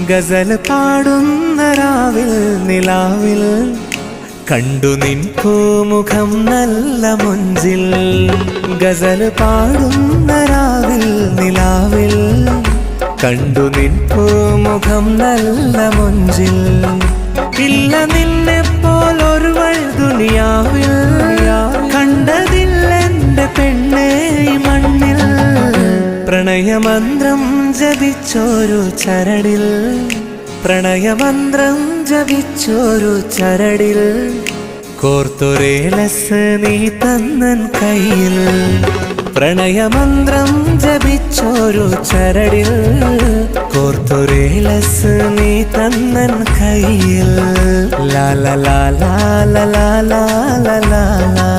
ഗസൽ പാടുന്ന രാവിൽ നിലാവിൽ കണ്ടു നിൻ പൂമുഖം നല്ല മുഞ്ചിൽ. ഗസൽ പാടുന്ന രാവിൽ നിലാവിൽ കണ്ടു നിൻ പൂമുഖം നല്ല മുഞ്ചിൽ. ഇല്ല നിന്നെ പോലൊരുവൾ ദുനിയാവിൽ കണ്ടതില്ലെന്റെ പെണ്ണേ ഈ മണ്ണിൽ. പ്രണയമന്ത്രം ജപിച്ചൊരു ചരടിൽ, പ്രണയമന്ത്രം ജപിച്ചൊരു ചരടിൽ കോർത്തൊരേലസ് നീ തന്നൻ കയ്യിൽ. പ്രണയമന്ത്രം ജപിച്ചൊരു ചരടിൽ കോർത്തൊരേലസ് നീ തന്നൻ കയ്യിൽ. ലാ ലാ ലാ ലാ ലാ ലാ ലാ ലാ.